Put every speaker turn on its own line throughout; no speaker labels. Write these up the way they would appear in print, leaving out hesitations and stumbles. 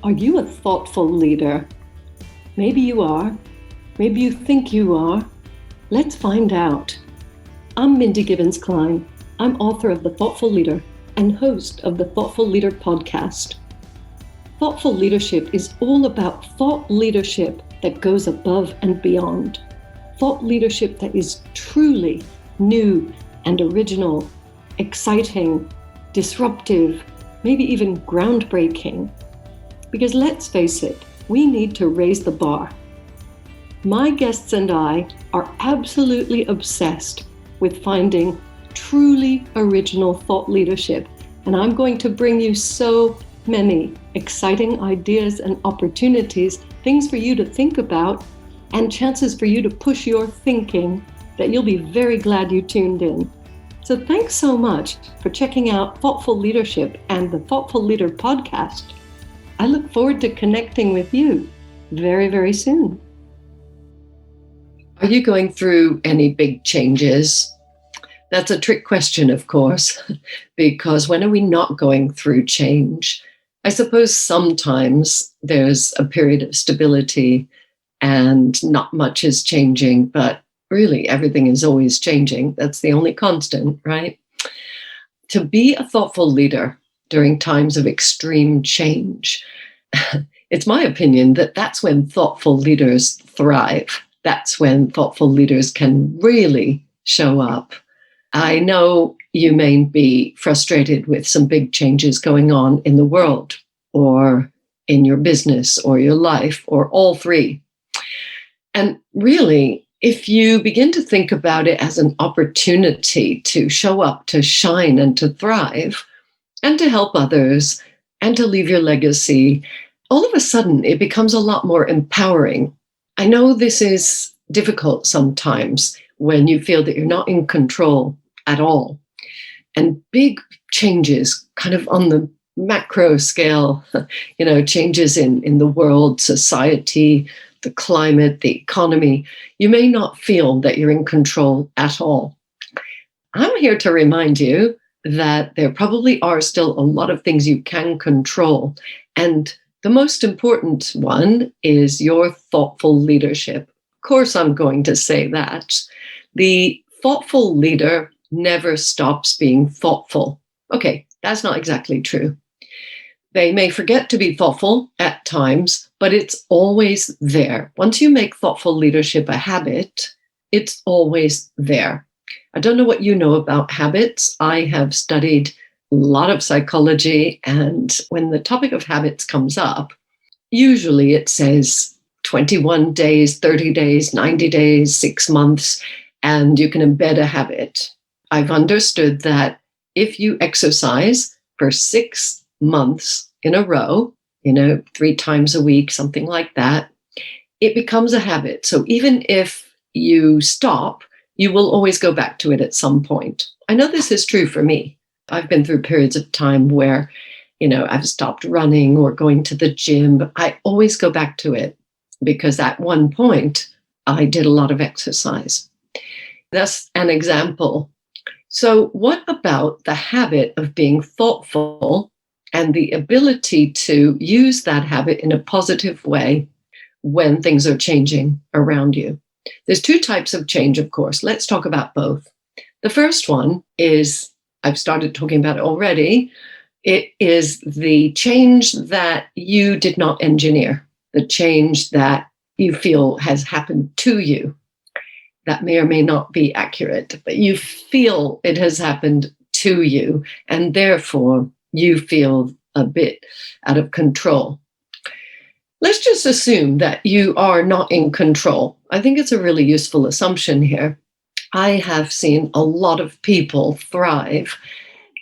Are you a thoughtful leader? Maybe you are. Maybe you think you are. Let's find out. I'm Mindy Gibbins-Klein. I'm author of The Thoughtful Leader and host of the Thoughtful Leader podcast. Thoughtful leadership is all about thought leadership that goes above and beyond. Thought leadership that is truly new and original, exciting, disruptive, maybe even groundbreaking. Because let's face it, we need to raise the bar. My guests and I are absolutely obsessed with finding truly original thought leadership, and I'm going to bring you so many exciting ideas and opportunities, things for you to think about, and chances for you to push your thinking that you'll be very glad you tuned in. So thanks so much for checking out Thoughtful Leadership and the Thoughtful Leader podcast. I look forward to connecting with you very, very soon. Are you going through any big changes? That's a trick question, of course, because when are we not going through change? I suppose sometimes there's a period of stability and not much is changing, but really everything is always changing. That's the only constant, right? To be a thoughtful leader during times of extreme change, it's my opinion that that's when thoughtful leaders thrive. That's when thoughtful leaders can really show up. I know you may be frustrated with some big changes going on in the world or in your business or your life or all three. And really, if you begin to think about it as an opportunity to show up, to shine and to thrive and to help others and to leave your legacy, all of a sudden it becomes a lot more empowering. I know this is difficult sometimes when you feel that you're not in control at all. And big changes kind of on the macro scale, changes in the world, society, the climate, the economy, you may not feel that you're in control at all. I'm here to remind you that there probably are still a lot of things you can control. And the most important one is your thoughtful leadership. Of course, I'm going to say that. The thoughtful leader never stops being thoughtful. Okay, that's not exactly true. They may forget to be thoughtful at times, but it's always there. Once you make thoughtful leadership a habit, it's always there. I don't know what you know about habits. I have studied a lot of psychology, and when the topic of habits comes up, usually it says 21 days, 30 days, 90 days, 6 months, and you can embed a habit. I've understood that if you exercise for 6 months in a row, 3 times a week, something like that, it becomes a habit. So even if you stop, you will always go back to it at some point. I know this is true for me. I've been through periods of time where, I've stopped running or going to the gym, but I always go back to it because at one point I did a lot of exercise. That's an example. So what about the habit of being thoughtful and the ability to use that habit in a positive way when things are changing around you? There's 2 types of change, of course. Let's talk about both. The first one is, I've started talking about it already, it is the change that you did not engineer, the change that you feel has happened to you. That may or may not be accurate, but you feel it has happened to you, and therefore you feel a bit out of control. Let's just assume that you are not in control. I think it's a really useful assumption here. I have seen a lot of people thrive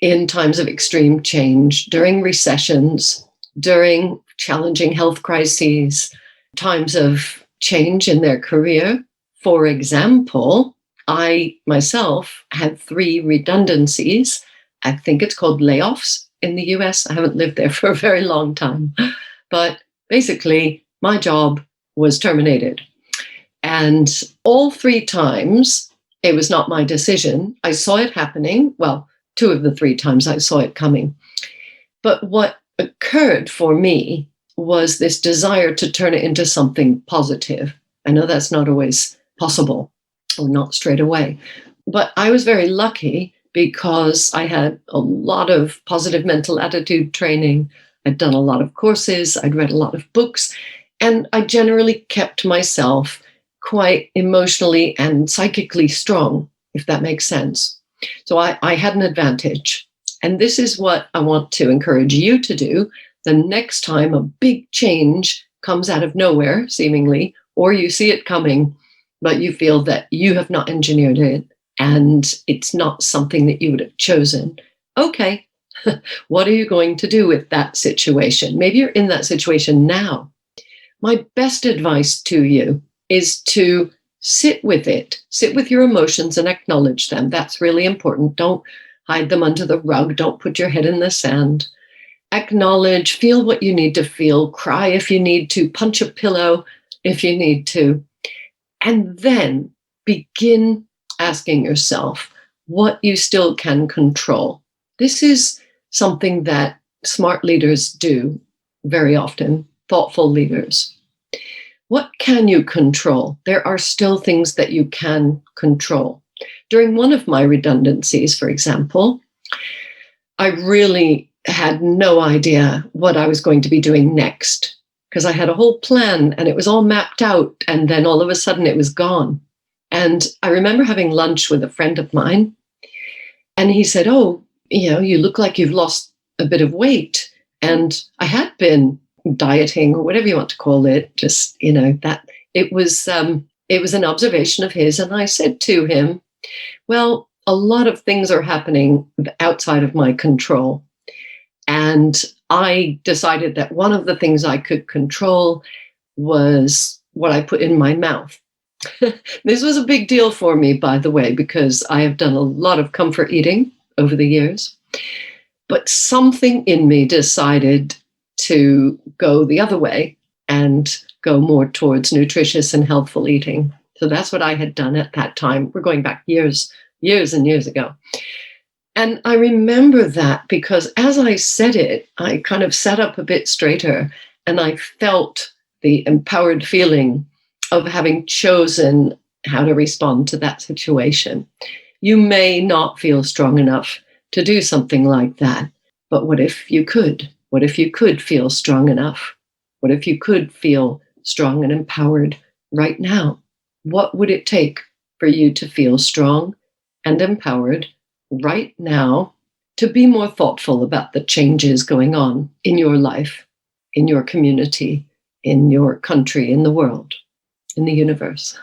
in times of extreme change, during recessions, during challenging health crises, times of change in their career. For example, I myself had 3 redundancies. I think it's called layoffs in the US. I haven't lived there for a very long time. But basically, my job was terminated. And all 3 times, it was not my decision. I saw it happening. Well, 2 of the 3 times I saw it coming. But what occurred for me was this desire to turn it into something positive. I know that's not always possible, or not straight away, but I was very lucky because I had a lot of positive mental attitude training. I'd done a lot of courses, I'd read a lot of books, and I generally kept myself quite emotionally and psychically strong, if that makes sense. So I had an advantage. And this is what I want to encourage you to do the next time a big change comes out of nowhere, seemingly, or you see it coming, but you feel that you have not engineered it and it's not something that you would have chosen. Okay, what are you going to do with that situation? Maybe you're in that situation now. My best advice to you is to sit with it, sit with your emotions and acknowledge them. That's really important. Don't hide them under the rug. Don't put your head in the sand. Acknowledge, feel what you need to feel, cry if you need to, punch a pillow if you need to, and then begin asking yourself what you still can control. This is something that smart leaders do very often, thoughtful leaders. What can you control? There are still things that you can control. During one of my redundancies, for example, I really had no idea what I was going to be doing next because I had a whole plan and it was all mapped out, and then all of a sudden it was gone. And I remember having lunch with a friend of mine, and he said, "Oh, you look like you've lost a bit of weight." And I had been dieting, or whatever you want to call it, just, that it was an observation of his. And I said to him, well, a lot of things are happening outside of my control. And I decided that one of the things I could control was what I put in my mouth. This was a big deal for me, by the way, because I have done a lot of comfort eating over the years. But something in me decided to go the other way and go more towards nutritious and healthful eating. So that's what I had done at that time. We're going back years and years ago. And I remember that because as I said it, I kind of sat up a bit straighter and I felt the empowered feeling of having chosen how to respond to that situation. You may not feel strong enough to do something like that, but what if you could? What if you could feel strong enough? What if you could feel strong and empowered right now? What would it take for you to feel strong and empowered right now to be more thoughtful about the changes going on in your life, in your community, in your country, in the world, in the universe?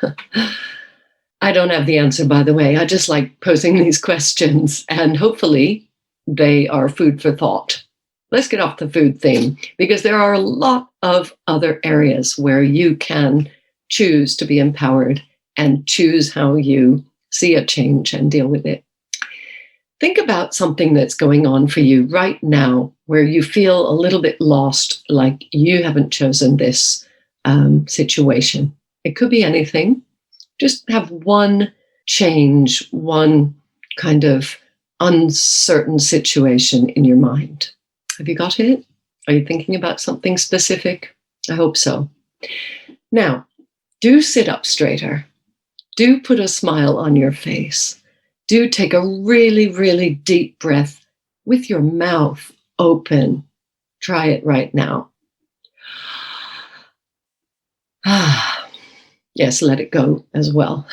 I don't have the answer, by the way. I just like posing these questions, and hopefully they are food for thought. Let's get off the food theme, because there are a lot of other areas where you can choose to be empowered and choose how you see a change and deal with it. Think about something that's going on for you right now where you feel a little bit lost, like you haven't chosen this situation. It could be anything. Just have one change, one kind of uncertain situation in your mind. Have you got it? Are you thinking about something specific? I hope so. Now, do sit up straighter. Do put a smile on your face. Do take a really, really deep breath with your mouth open. Try it right now. Yes, let it go as well.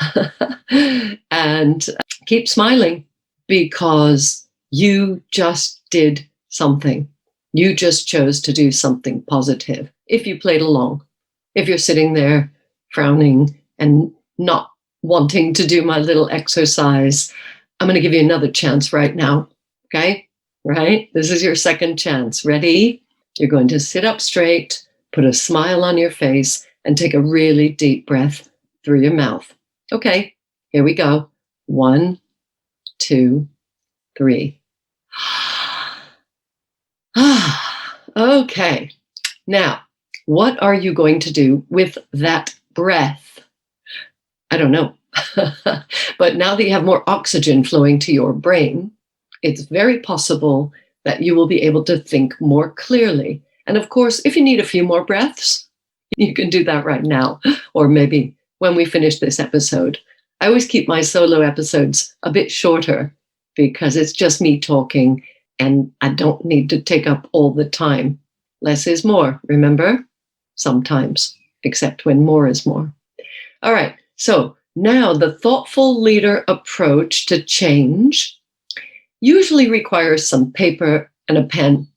And keep smiling, because you just did something. You just chose to do something positive. If you played along, if you're sitting there frowning and not wanting to do my little exercise, I'm going to give you another chance right now. Okay? Right? This is your second chance. Ready? You're going to sit up straight, put a smile on your face, and take a really deep breath through your mouth. Okay, here we go. 1, 2, 3. Okay, now, what are you going to do with that breath? I don't know. But now that you have more oxygen flowing to your brain, it's very possible that you will be able to think more clearly And of course, if you need a few more breaths, you can do that right now, or maybe when we finish this episode. I always keep my solo episodes a bit shorter because it's just me talking and I don't need to take up all the time. Less is more, remember? Sometimes, except when more is more. All right, so now the thoughtful leader approach to change usually requires some paper and a pen.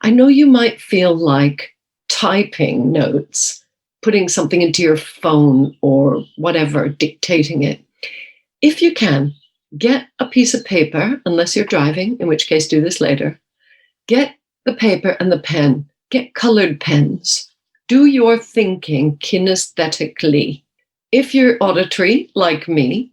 I know you might feel like typing notes, putting something into your phone or whatever, dictating it. If you can, get a piece of paper, unless you're driving, in which case do this later. Get the paper and the pen. Get colored pens. Do your thinking kinesthetically. If you're auditory, like me,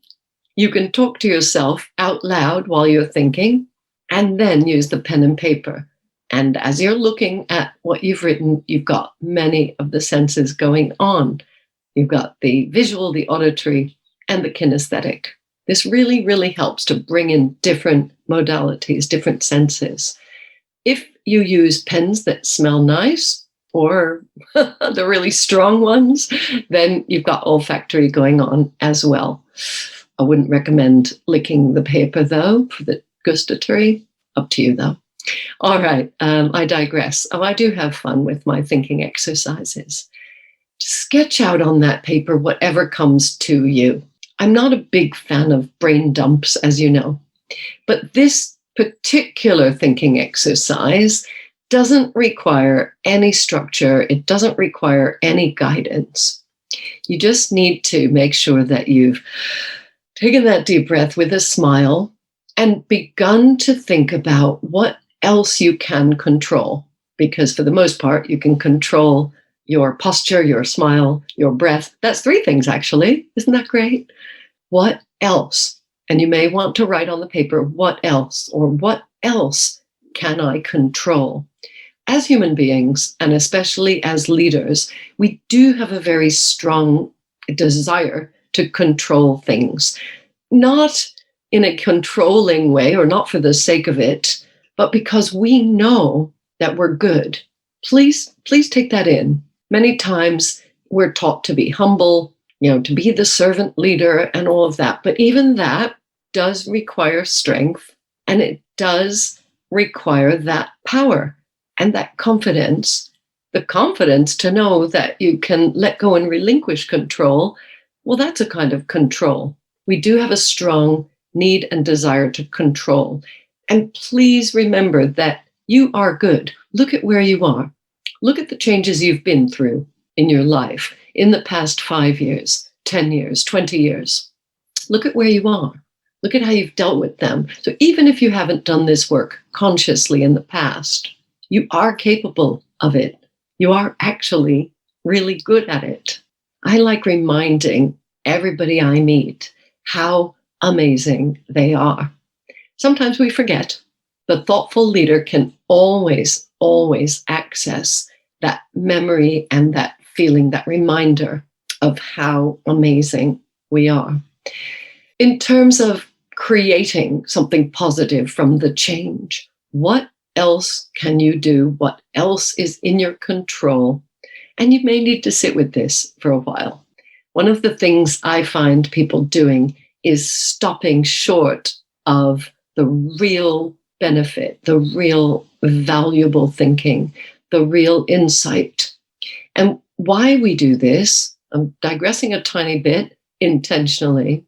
you can talk to yourself out loud while you're thinking, and then use the pen and paper. And as you're looking at what you've written, you've got many of the senses going on. You've got the visual, the auditory, and the kinesthetic. This really, really helps to bring in different modalities, different senses. If you use pens that smell nice, or the really strong ones, then you've got olfactory going on as well. I wouldn't recommend licking the paper, though, for the gustatory. Up to you, though. All right, I digress. Oh, I do have fun with my thinking exercises. Sketch out on that paper whatever comes to you. I'm not a big fan of brain dumps, as you know, but this particular thinking exercise doesn't require any structure. It doesn't require any guidance. You just need to make sure that you've taken that deep breath with a smile and begun to think about what else you can control. Because for the most part, you can control your posture, your smile, your breath. That's 3 things, actually. Isn't that great? What else? And you may want to write on the paper, what else? Or what else can I control? As human beings, and especially as leaders, we do have a very strong desire to control things. Not in a controlling way, or not for the sake of it, but because we know that we're good. Please take that in. Many times we're taught to be humble, to be the servant leader and all of that. But even that does require strength, and it does require that power and that confidence, the confidence to know that you can let go and relinquish control. Well, that's a kind of control. We do have a strong need and desire to control. And please remember that you are good. Look at where you are. Look at the changes you've been through in your life in the past 5 years, 10 years, 20 years. Look at where you are. Look at how you've dealt with them. So even if you haven't done this work consciously in the past, you are capable of it. You are actually really good at it. I like reminding everybody I meet how amazing they are. Sometimes we forget. The thoughtful leader can always, always access that memory and that feeling, that reminder of how amazing we are. In terms of creating something positive from the change, what else can you do? What else is in your control? And you may need to sit with this for a while. One of the things I find people doing is stopping short of the real benefit, the real valuable thinking, the real insight. And why we do this, I'm digressing a tiny bit intentionally,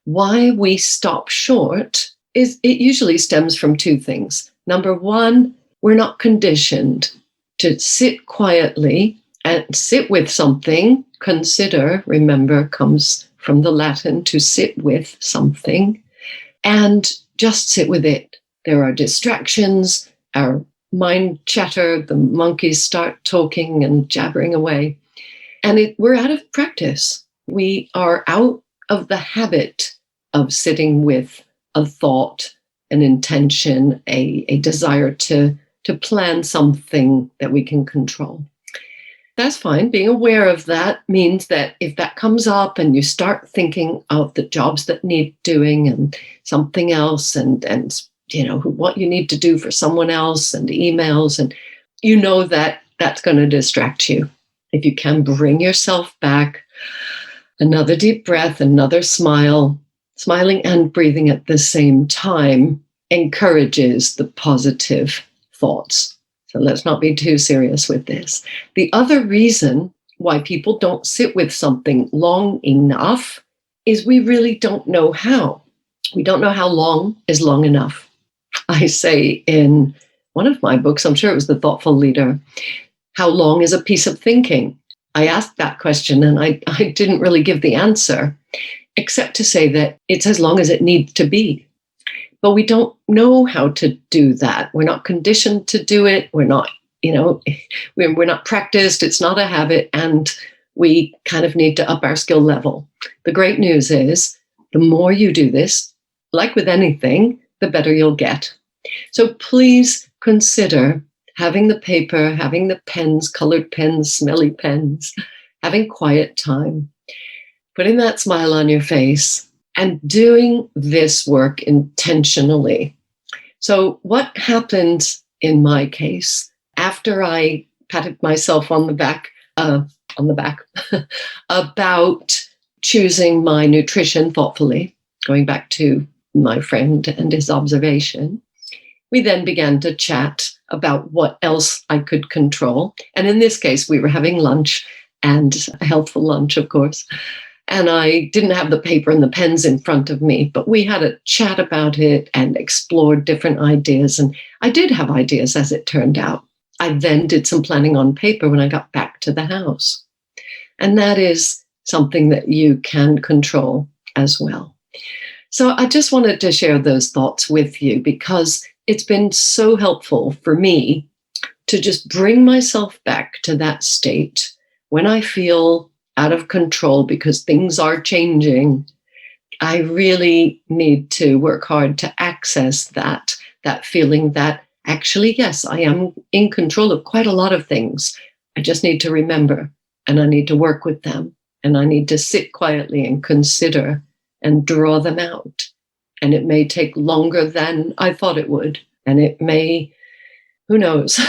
why we stop short is it usually stems from 2 things. Number 1, we're not conditioned to sit quietly and sit with something. Consider, remember, comes from the Latin to sit with something, and just sit with it. There are distractions, our mind chatter, the monkeys start talking and jabbering away, and we're out of practice. We are out of the habit of sitting with a thought, an intention, a desire to plan something that we can control. That's fine. Being aware of that means that if that comes up and you start thinking of the jobs that need doing and something else and what you need to do for someone else and emails, and you know that that's going to distract you. If you can bring yourself back, another deep breath, another smile, smiling and breathing at the same time encourages the positive thoughts. So let's not be too serious with this. The other reason why people don't sit with something long enough is we really don't know how. We don't know how long is long enough. I say in one of my books, I'm sure it was The Thoughtful Leader, how long is a piece of thinking? I asked that question and I didn't really give the answer, except to say that it's as long as it needs to be. But we don't know how to do that. We're not conditioned to do it. We're not, we're not practiced. It's not a habit. And we kind of need to up our skill level. The great news is the more you do this, like with anything, the better you'll get. So please consider having the paper, having the pens, colored pens, smelly pens, having quiet time, putting that smile on your face, and doing this work intentionally. So what happened in my case, after I patted myself on the back, about choosing my nutrition thoughtfully, going back to my friend and his observation, we then began to chat about what else I could control. And in this case, we were having lunch, and a healthful lunch, of course. And I didn't have the paper and the pens in front of me, but we had a chat about it and explored different ideas. And I did have ideas, as it turned out. I then did some planning on paper when I got back to the house. And that is something that you can control as well. So I just wanted to share those thoughts with you because it's been so helpful for me to just bring myself back to that state when I feel out of control because things are changing. I really need to work hard to access that feeling that actually, yes, I am in control of quite a lot of things. I just need to remember, and I need to work with them, and I need to sit quietly and consider and draw them out. And it may take longer than I thought it would. And it may, who knows,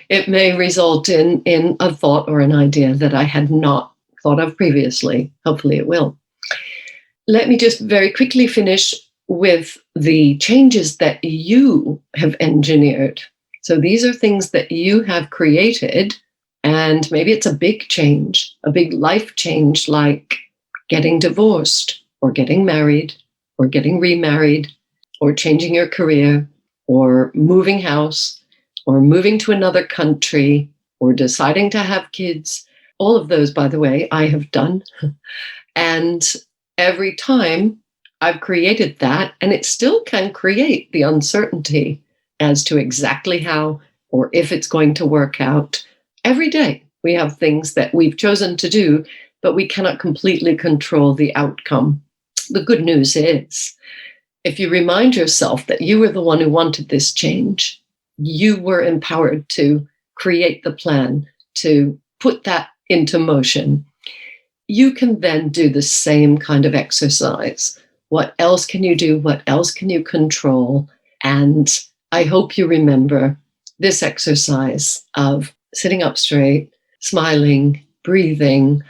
it may result in a thought or an idea that I had not thought of previously. Hopefully it will. Let me just very quickly finish with the changes that you have engineered. So these are things that you have created, and maybe it's a big change, a big life change, like getting divorced or getting married or getting remarried or changing your career or moving house or moving to another country or deciding to have kids. All of those, by the way, I have done. And every time I've created that, and it still can create the uncertainty as to exactly how or if it's going to work out. Every day we have things that we've chosen to do, but we cannot completely control the outcome. The good news is, if you remind yourself that you were the one who wanted this change, you were empowered to create the plan, to put that into motion, you can then do the same kind of exercise. What else can you do? What else can you control? And I hope you remember this exercise of sitting up straight, smiling, breathing,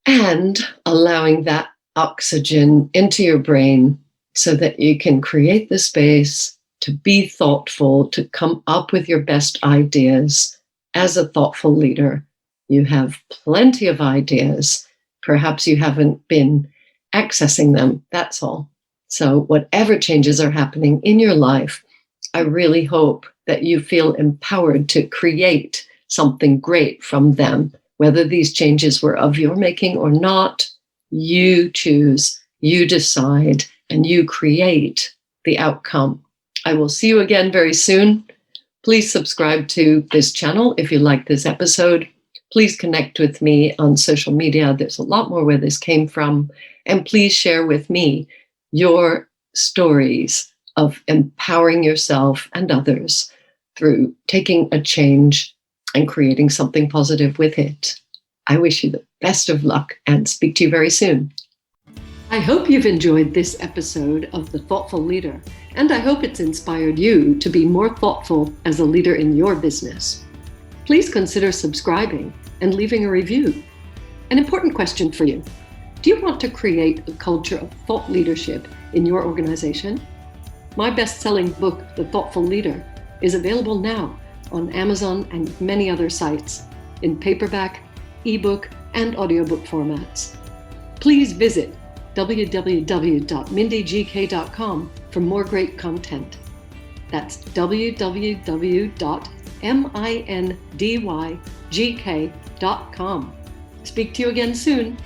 and allowing that oxygen into your brain so that you can create the space to be thoughtful, to come up with your best ideas. As a thoughtful leader, you have plenty of ideas. Perhaps you haven't been accessing them, that's all. So whatever changes are happening in your life, I really hope that you feel empowered to create something great from them. Whether these changes were of your making or not, you choose, you decide, and you create the outcome. I will see you again very soon. Please subscribe to this channel if you like this episode. Please connect with me on social media. There's a lot more where this came from. And please share with me your stories of empowering yourself and others through taking a change and creating something positive with it. I wish you the best of luck and speak to you very soon. I hope you've enjoyed this episode of The Thoughtful Leader, and I hope it's inspired you to be more thoughtful as a leader in your business.
please consider subscribing and leaving a review. An important question for you. Do you want to create a culture of thought leadership in your organization? My best-selling book, The Thoughtful Leader, is available now on Amazon and many other sites in paperback, ebook, and audiobook formats. Please visit www.mindygk.com for more great content. That's www.mindygk.com. Speak to you again soon.